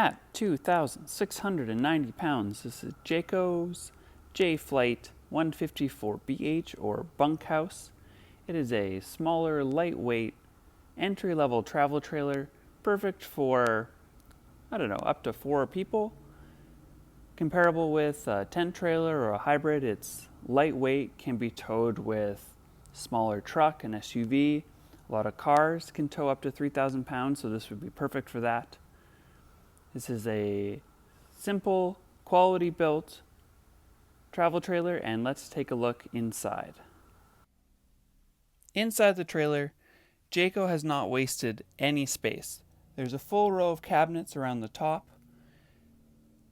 At 2,690 pounds, this is Jayco's J-Flight 154BH or Bunkhouse. It is a smaller, lightweight, entry-level travel trailer, perfect for, up to 4 people. Comparable with a tent trailer or a hybrid, it's lightweight, can be towed with a smaller truck, an SUV. A lot of cars can tow up to 3,000 pounds, so this would be perfect for that. This is a simple, quality built travel trailer, and let's take a look inside. Inside the trailer, Jayco has not wasted any space. There's a full row of cabinets around the top,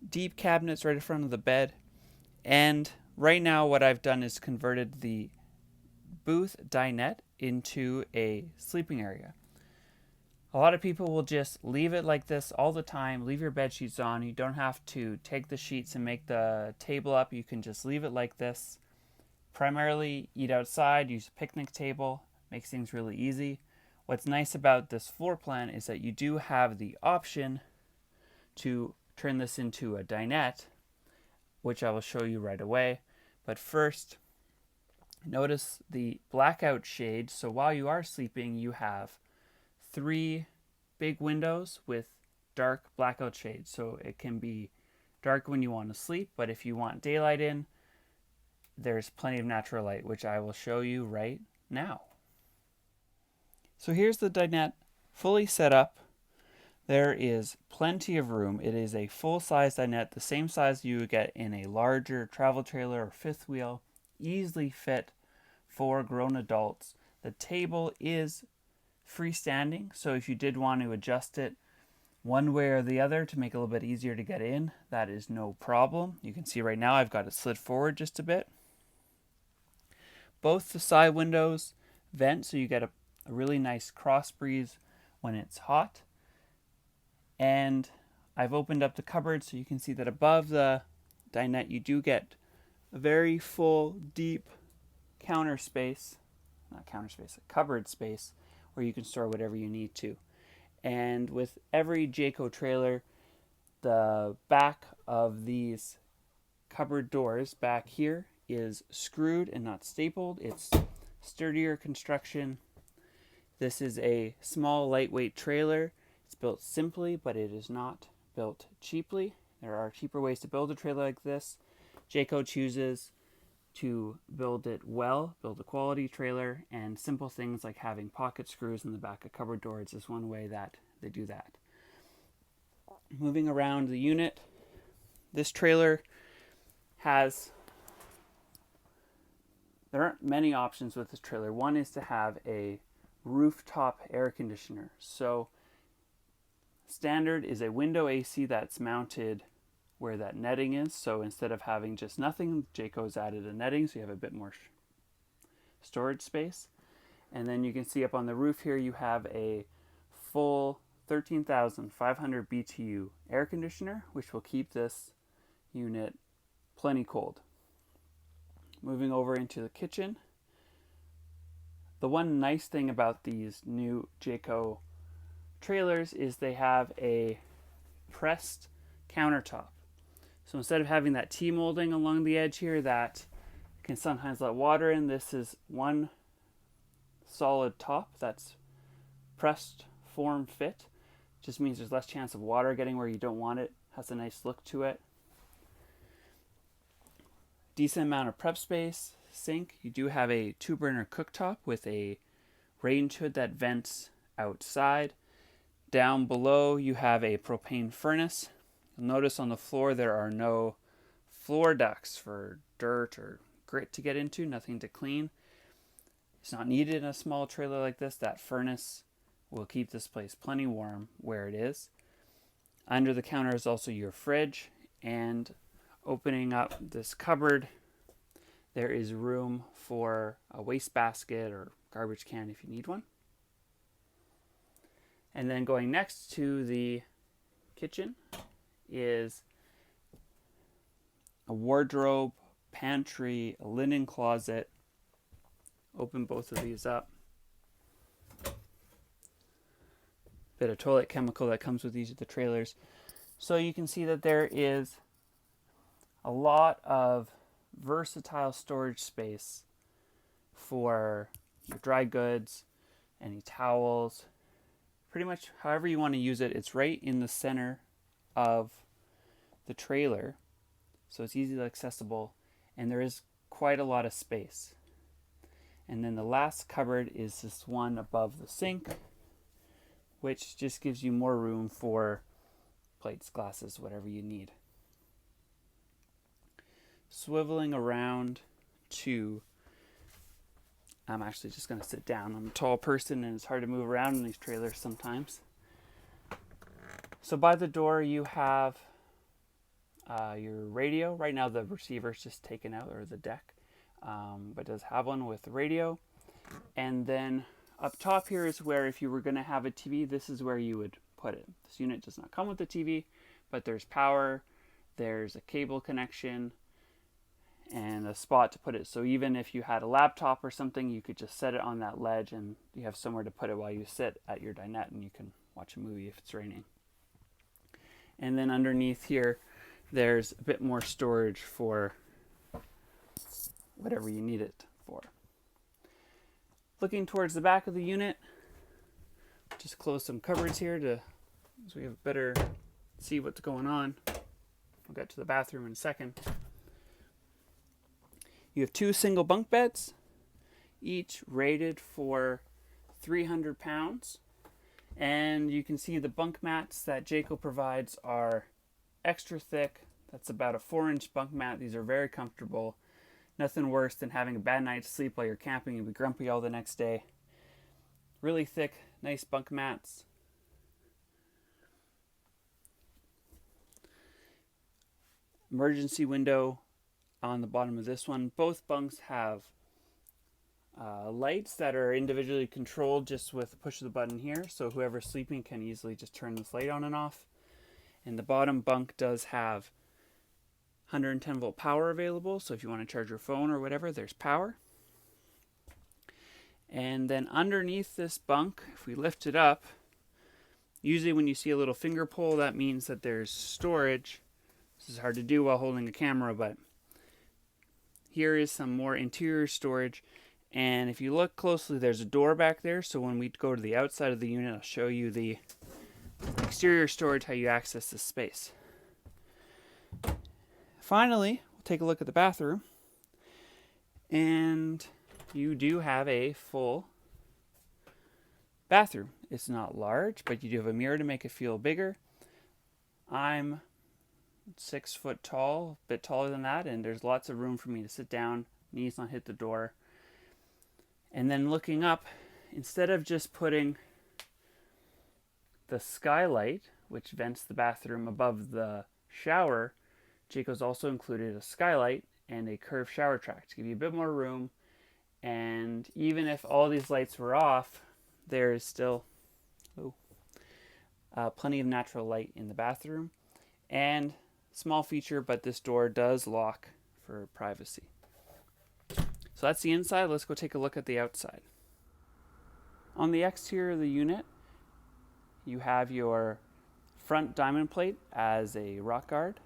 deep cabinets right in front of the bed, and right now what I've done is converted the booth dinette into a sleeping area. A lot of people will just leave it like this all the time, leave your bed sheets on. You don't have to take the sheets and make the table up. You can just leave it like this. Primarily eat outside, use a picnic table, makes things really easy. What's nice about this floor plan is that you do have the option to turn this into a dinette, which I will show you right away. But first, notice the blackout shade. So while you are sleeping, you have 3 big windows with dark blackout shades. So it can be dark when you want to sleep, but if you want daylight in, there's plenty of natural light, which I will show you right now. So here's the dinette fully set up. There is plenty of room. It is a full-size dinette, the same size you would get in a larger travel trailer or fifth wheel, easily fit for grown adults. The table is freestanding, so if you did want to adjust it one way or the other to make it a little bit easier to get in, that is no problem. You can see right now I've got it slid forward just a bit. Both the side windows vent, so you get a really nice cross breeze when it's hot. And I've opened up the cupboard so you can see that above the dinette you do get a very full, deep cupboard space where you can store whatever you need to. And with every Jayco trailer, the back of these cupboard doors back here is screwed and not stapled. It's sturdier construction. This is a small, lightweight trailer. It's built simply, but it is not built cheaply. There are cheaper ways to build a trailer like this. Jayco chooses to build it well, build a quality trailer, and simple things like having pocket screws in the back of cupboard doors is one way that they do that. Moving around the unit, this trailer there aren't many options with this trailer. One is to have a rooftop air conditioner. So standard is a window AC that's mounted where that netting is. So instead of having just nothing, Jayco's added a netting so you have a bit more storage space. And then you can see up on the roof here you have a full 13,500 BTU air conditioner, which will keep this unit plenty cold. Moving over into the kitchen. The one nice thing about these new Jayco trailers is they have a pressed countertop. So instead of having that T-molding along the edge here that can sometimes let water in, this is one solid top that's pressed form fit. Just means there's less chance of water getting where you don't want it. Has a nice look to it. Decent amount of prep space. Sink. You do have a 2-burner cooktop with a range hood that vents outside. Down below you have a propane furnace. You'll notice on the floor there are no floor ducts for dirt or grit to get into, nothing to clean. It's not needed in a small trailer like this. That furnace will keep this place plenty warm where it is. Under the counter is also your fridge, and opening up this cupboard, there is room for a wastebasket or garbage can if you need one. And then going next to the kitchen is a wardrobe, pantry, a linen closet. Open both of these up. Bit of toilet chemical that comes with each of the trailers. So you can see that there is a lot of versatile storage space for your dry goods, any towels, pretty much however you want to use it. It's right in the center of the trailer, so it's easily accessible, and there is quite a lot of space. And then the last cupboard is this one above the sink, which just gives you more room for plates, glasses, whatever you need. Swiveling around to, I'm actually just going to sit down. I'm a tall person and it's hard to move around in these trailers sometimes. So by the door you have your radio. Right now the receiver's just taken out, or the deck, but it does have one with the radio. And then up top here is where, if you were going to have a TV, this is where you would put it. This unit does not come with a TV, but there's power, there's a cable connection, and a spot to put it. So even if you had a laptop or something, you could just set it on that ledge and you have somewhere to put it while you sit at your dinette, and you can watch a movie if it's raining. And then underneath here, there's a bit more storage for whatever you need it for. Looking towards the back of the unit, just close some cupboards here so we have better see what's going on. We'll get to the bathroom in a second. You have 2 single bunk beds, each rated for 300 pounds. And you can see the bunk mats that Jayco provides are extra thick. That's about a 4-inch bunk mat. These are very comfortable. Nothing worse than having a bad night's sleep while you're camping and be grumpy all the next day. Really thick, nice bunk mats. Emergency window on the bottom of this one. Both bunks have lights that are individually controlled just with the push of the button here, so whoever's sleeping can easily just turn this light on and off. And the bottom bunk does have 110 volt power available, so if you want to charge your phone or whatever, there's power. And then underneath this bunk, if we lift it up, usually when you see a little finger pull, that means that there's storage. This is hard to do while holding a camera, but here is some more interior storage. And if you look closely, there's a door back there, so when we go to the outside of the unit, I'll show you the exterior storage, how you access this space. Finally, we'll take a look at the bathroom. And you do have a full bathroom. It's not large, but you do have a mirror to make it feel bigger. I'm 6 foot tall, a bit taller than that, and there's lots of room for me to sit down, knees not hit the door. And then looking up, instead of just putting the skylight, which vents the bathroom above the shower, Jayco's also included a skylight and a curved shower track to give you a bit more room. And even if all these lights were off, there is still plenty of natural light in the bathroom. And small feature, but this door does lock for privacy. So that's the inside. Let's go take a look at the outside. On the exterior of the unit, you have your front diamond plate as a rock guard.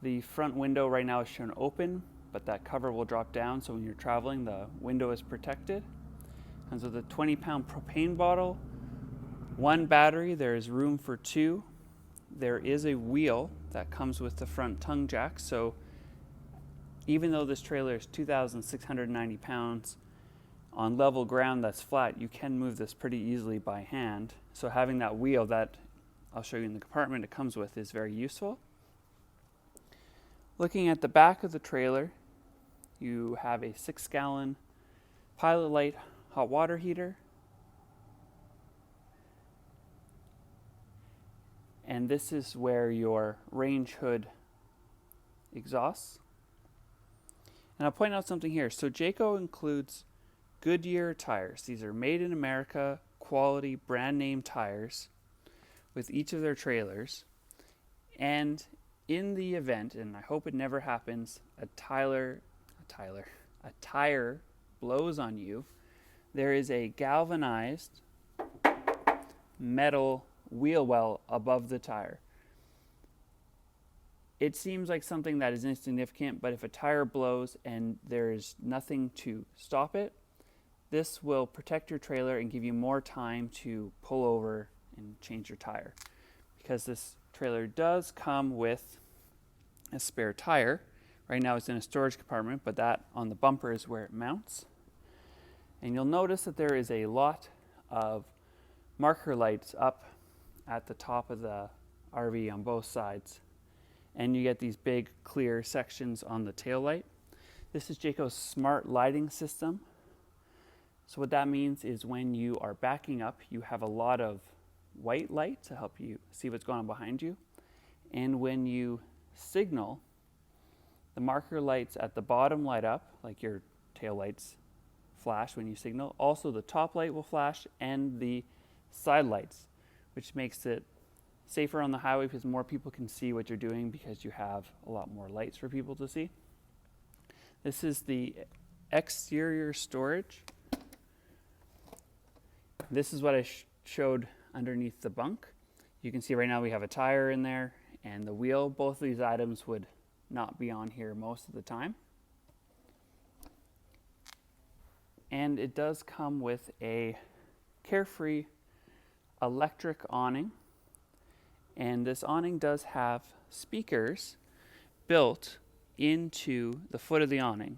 The front window right now is shown open, but that cover will drop down, so when you're traveling, the window is protected. Comes with a 20-pound propane bottle, 1 battery. There is room for 2. There is a wheel that comes with the front tongue jack, so even though this trailer is 2,690 pounds, on level ground that's flat, you can move this pretty easily by hand. So having that wheel that I'll show you in the compartment it comes with is very useful. Looking at the back of the trailer, you have a 6-gallon Pilot Light hot water heater. And this is where your range hood exhausts. And I'll point out something here. So Jayco includes Goodyear Tires. These are made in America, quality, brand name tires with each of their trailers. And in the event, and I hope it never happens, a tire blows on you, there is a galvanized metal wheel well above the tire. It seems like something that is insignificant, but if a tire blows and there's nothing to stop it, this will protect your trailer and give you more time to pull over and change your tire. Because this trailer does come with a spare tire. Right now it's in a storage compartment, but that on the bumper is where it mounts. And you'll notice that there is a lot of marker lights up at the top of the RV on both sides. And you get these big clear sections on the tail light. This is Jayco's smart lighting system. So what that means is when you are backing up, you have a lot of white light to help you see what's going on behind you. And when you signal, the marker lights at the bottom light up, like your tail lights flash when you signal. Also the top light will flash and the side lights, which makes it safer on the highway because more people can see what you're doing because you have a lot more lights for people to see. This is the exterior storage. This is what I showed underneath the bunk. You can see right now we have a tire in there and the wheel. Both of these items would not be on here most of the time. And it does come with a Carefree electric awning. And this awning does have speakers built into the foot of the awning,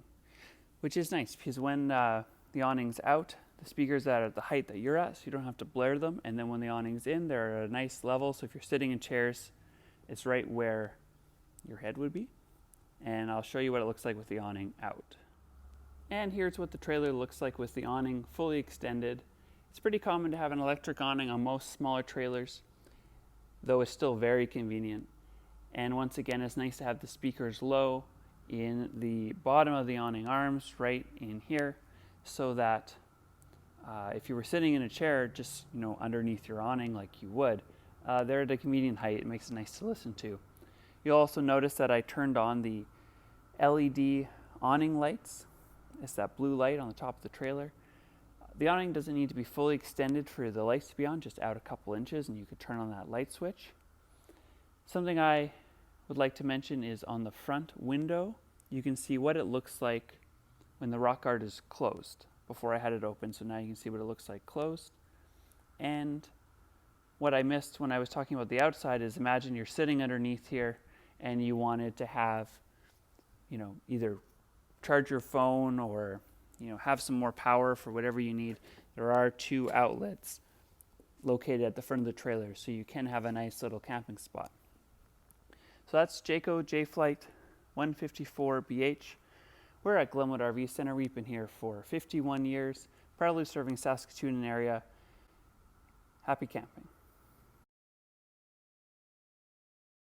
which is nice because when the awning's out, the speakers are at the height that you're at, so you don't have to blare them. And then when the awning's in, they're at a nice level. So if you're sitting in chairs, it's right where your head would be. And I'll show you what it looks like with the awning out. And here's what the trailer looks like with the awning fully extended. It's pretty common to have an electric awning on most smaller trailers, though it's still very convenient. And once again, it's nice to have the speakers low in the bottom of the awning arms, right in here, so that if you were sitting in a chair just underneath your awning like you would, they're at a convenient height. It makes it nice to listen to. You'll also notice that I turned on the LED awning lights. It's that blue light on the top of the trailer. The awning doesn't need to be fully extended for the lights to be on, just out a couple inches, and you could turn on that light switch. Something I would like to mention is on the front window, you can see what it looks like when the rock guard is closed. Before I had it open, so now you can see what it looks like closed. And what I missed when I was talking about the outside is, imagine you're sitting underneath here and you wanted to have, either charge your phone or have some more power for whatever you need. There are 2 outlets located at the front of the trailer, so you can have a nice little camping spot. So that's Jayco J-Flight 154BH. We're at Glenwood RV Center. We've been here for 51 years, proudly serving Saskatoon area. Happy camping.